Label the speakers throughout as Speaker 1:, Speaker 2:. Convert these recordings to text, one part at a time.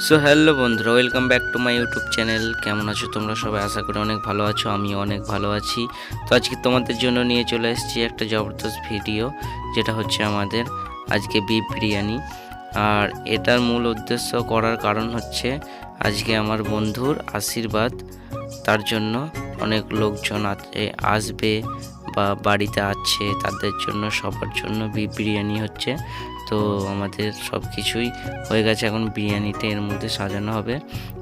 Speaker 1: So hello বন্ধুরা, welcome back to my YouTube channel. কেমন আছো তোমরা সবাই? আশা করি অনেক ভালো আছো, আমিও অনেক ভালো আছি। তো আজকে তোমাদের জন্য নিয়ে চলে এসেছি একটা জবরদস্ত ভিডিও, যেটা হচ্ছে আমাদের আজকে বিফ বিরিয়ানি। আর এটার মূল উদ্দেশ্য করার কারণ হচ্ছে আজকে আমার বন্ধুর আশীর্বাদ, তার জন্য অনেক লোকজন আসবে বা বাড়িতে আছে, তাদের জন্য সবার জন্য বিফ বিরিয়ানি হচ্ছে। তো আমাদের সব কিছুই হয়ে গেছে, এখন বিরিয়ানিটা এর মধ্যে সাজানো হবে।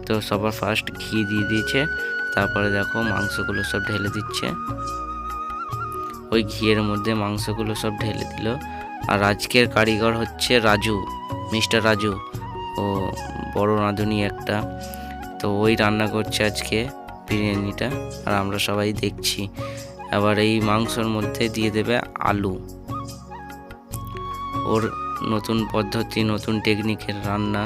Speaker 1: তো সবার ফার্স্ট ঘি দিয়ে দিয়েছে, তারপরে দেখো মাংসগুলো সব ঢেলে দিচ্ছে। ওই ঘিয়ের মধ্যে মাংসগুলো সব ঢেলে দিল। আর আজকের কারিগর হচ্ছে রাজু, মিস্টার রাজু, ও বড় রাঁধুনি একটা। তো ওই রান্না করছে আজকে বিরিয়ানিটা, আর আমরা সবাই দেখছি। আবার এই মাংসর মধ্যে দিয়ে দেবে আলু। ওর নতুন পদ্ধতি, নতুন টেকনিকের রান্না,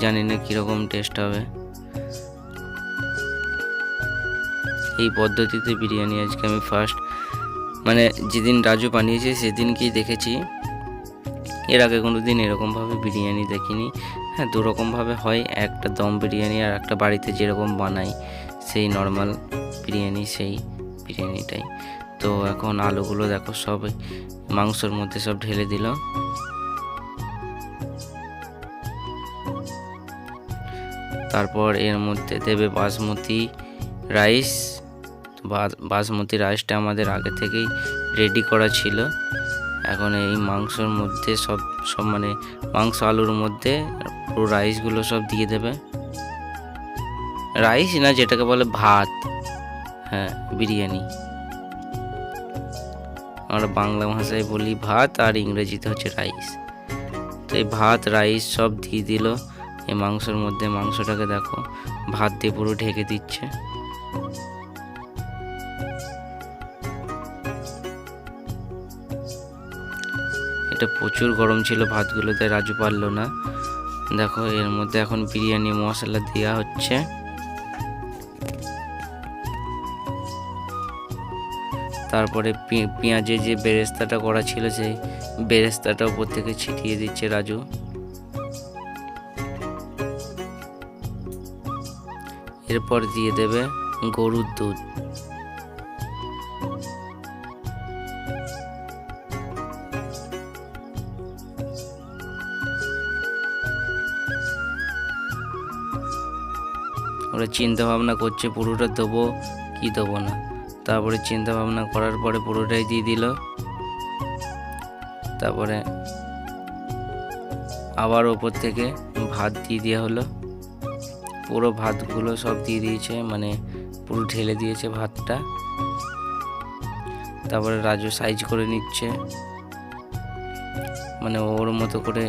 Speaker 1: জানি না কীরকম টেস্ট হবে। এই পদ্ধতিতে বিরিয়ানি আজকে আমি ফার্স্ট, মানে যেদিন রাজু বানিয়েছে সেদিনকেই দেখেছি। এর আগে কোনো দিন এরকমভাবে বিরিয়ানি দেখিনি। হ্যাঁ, দুরকমভাবে হয়, একটা দম বিরিয়ানি আর একটা বাড়িতে যেরকম বানাই সেই নর্মাল বিরিয়ানি, সেই বিরিয়ানিটাই। তো এখন আলুগুলো দেখো সব মাংসর মধ্যে সব ঢেলে দিল। তারপর এর মধ্যে দেবে বাসমতি রাইস। বাসমতি রাইসটা আমাদের আগে থেকেই রেডি করা ছিল। এখন এই মাংসর মধ্যে সব মানে মাংস আলুর মধ্যে পুরো রাইসগুলো সব দিয়ে দেবে। রাইস না, যেটাকে বলে ভাত, হ্যাঁ বিরিয়ানি। আমরা বাংলা ভাষায় বলি ভাত, আর ইংরেজিতে হচ্ছে রাইস। তো এই ভাত রাইস সব দিয়ে দিল এই মাংসের মধ্যে। মাংসটাকে দেখো ভাত দিয়ে পুরো ঢেকে দিচ্ছে। এটা প্রচুর গরম ছিল ভাতগুলোতে, রাজু পারলো না। দেখো এর মধ্যে এখন বিরিয়ানি মশলা দেওয়া হচ্ছে। তারপরে পেঁয়াজের যে বেরেস্তাটা করা ছিল, সেই বেরেস্তাটা উপর থেকে ছিটিয়ে দিচ্ছে রাজু। এরপর দিয়ে দেবে গরুর দুধ। ওরা চিন্তা ভাবনা করছে পুরোটা দেবো কি দেবো না। তারপরে চিন্তা ভাবনা করার পরে পুরোটাই দিয়ে দিল। তারপরে আবার ওপর থেকে ভাত দিয়ে দেওয়া হলো। পুরো ভাতগুলো সব দিয়ে দিয়েছে, মানে পুরো ঢেলে দিয়েছে ভাতটা। তারপরে রাজু সাইজ করে নিচ্ছে, মানে ওর মতো করে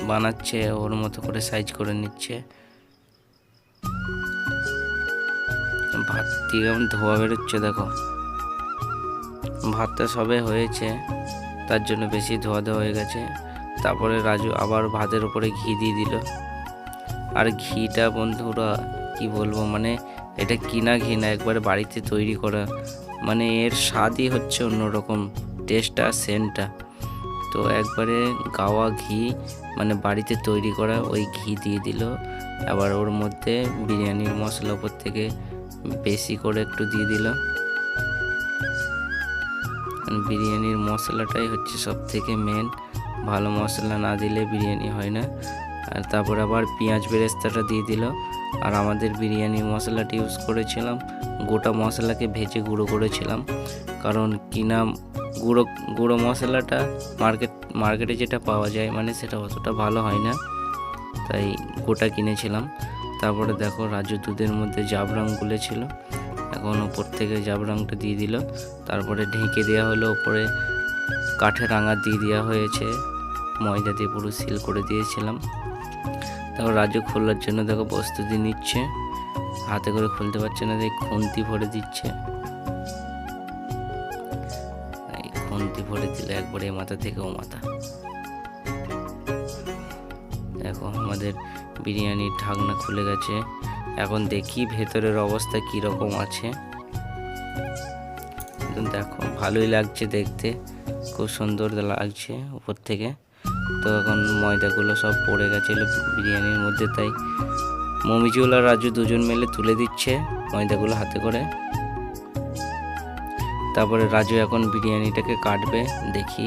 Speaker 1: বানাচ্ছে, ওর মতো করে সাইজ করে নিচ্ছে। ভাত দিয়ে কেমন ধোয়া বেরোচ্ছে দেখো। ভাতটা সবে হয়েছে, তার জন্য বেশি ধোয়া ধোয়া হয়ে গেছে। তারপরে রাজু আবার ভাতের উপরে ঘি দিয়ে দিল। আর ঘিটা বন্ধুরা কি বলবো, মানে এটা কিনা ঘি না, একবারে বাড়িতে তৈরি করা। মানে এর স্বাদই হচ্ছে অন্যরকম, টেস্টটা, সেন্টটা। তো একবারে গাওয়া ঘি, মানে বাড়িতে তৈরি করা ওই ঘি দিয়ে দিল। আবার ওর মধ্যে বিরিয়ানির মশলা উপর থেকে বেশি করে একটু দিয়ে দিল। বিরিয়ানির মশলাটাই হচ্ছে সব থেকে মেন, ভালো মশলা না দিলে বিরিয়ানি হয় না। আর তারপর আবার পেঁয়াজ বেরেস্তাটা দিয়ে দিল। আর আমাদের বিরিয়ানি মশলাটি ইউজ করেছিলাম, গোটা মশলাকে ভেজে গুঁড়ো করেছিলাম। কারণ কিনা গুঁড়ো মশলাটা মার্কেটে যেটা পাওয়া যায়, মানে সেটা অতটা ভালো হয় না, তাই গোটা কিনেছিলাম। তারপরে দেখো রাজু দুধের মধ্যে জাবরাং গুলেছিল, এখন ওপর থেকে জাবরাংটা দিয়ে দিল। তারপরে ঢেকে দেওয়া হলো, ওপরে কাঠের আঙা দিয়ে দেওয়া হয়েছে, ময়দা দিয়ে পুরো সিল করে দিয়েছিলাম। তারপর রাজু খোলার জন্য দেখো প্রস্তুতি নিচ্ছে, হাতে করে খুলতে পারছে না, তাই খুন্তি ভরে দিচ্ছে। এই খুন্তি ভরে দিলে একবারে মাথা থেকে ও মাথা। দেখো আমাদের বিরিয়ানির ঢাকনা খুলে গেছে। এখন দেখি ভেতরের অবস্থা কীরকম আছে। দেখো ভালোই লাগছে দেখতে, খুব সুন্দর লাগছে উপর থেকে। তো এখন ময়দাগুলো সব পড়ে গেছিলো বিরিয়ানির মধ্যে, তাই মমিজুল আর রাজু দুজন মিলে তুলে দিচ্ছে ময়দাগুলো হাতে করে। তারপরে রাজু এখন বিরিয়ানিটাকে কাটবে, দেখি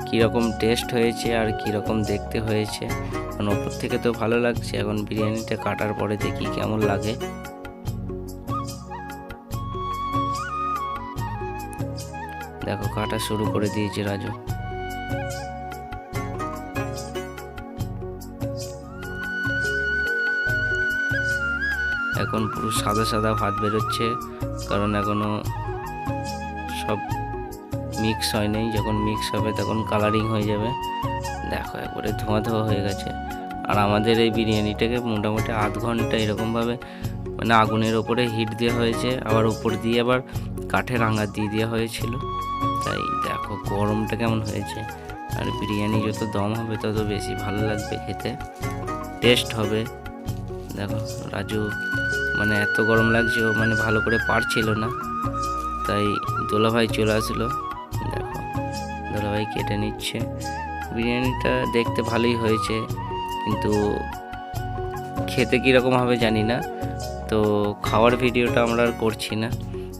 Speaker 1: কীরকম টেস্ট হয়েছে আর কীরকম দেখতে হয়েছে। কারণ ওপর থেকে তো ভালো লাগছে, এখন বিরিয়ানিটা কাটার পরে দেখি কেমন লাগে। দেখো কাটা শুরু করে দিয়েছে রাজু। এখন পুরো সাদা সাদা ভাত বেরোচ্ছে, কারণ এখনো সব মিক্স হয় নাই। যখন মিক্স হবে তখন কালারিং হয়ে যাবে। দেখো একবারে ধোঁয়া ধোঁয়া হয়ে গেছে। আর আমাদের এই বিরিয়ানিটাকে মোটামুটি আধ ঘন্টা এরকমভাবে মানে আগুনের ওপরে হিট দেওয়া হয়েছে, আবার উপর দিয়ে আবার কাঠের আঙার দিয়ে দেওয়া হয়েছিল। তাই দেখো গরমটা কেমন হয়েছে। আর বিরিয়ানি যত দম হবে তত বেশি ভালো লাগবে খেতে, টেস্ট হবে। দেখো রাজু মানে এত গরম লাগছে, ও মানে ভালো করে পারছিল না, তাই দোলাভাই চলে আসলো। দেখো দোলাভাই কেটে নিচ্ছে। বিরিয়ানিটা দেখতে ভালোই হয়েছে, কিন্তু খেতে কীরকম হবে জানি না। তো খাওয়ার ভিডিওটা আমরা আর করছি না,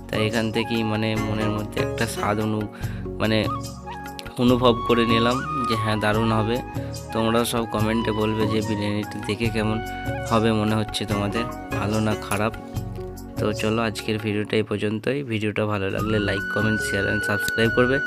Speaker 1: তাই এখান থেকেই মানে মনের মধ্যে একটা স্বাদ অনুভব করে নিলাম যে হ্যাঁ দারুণ হবে। তোমরা সব কমেন্টে বলবে যে বিরিয়ানিটা দেখে কেমন হবে মনে হচ্ছে তোমাদের, ভালো না খারাপ। তো চলো আজকের ভিডিওটা এই পর্যন্তই। ভিডিওটা ভালো লাগলে like, comment, share and subscribe করবে।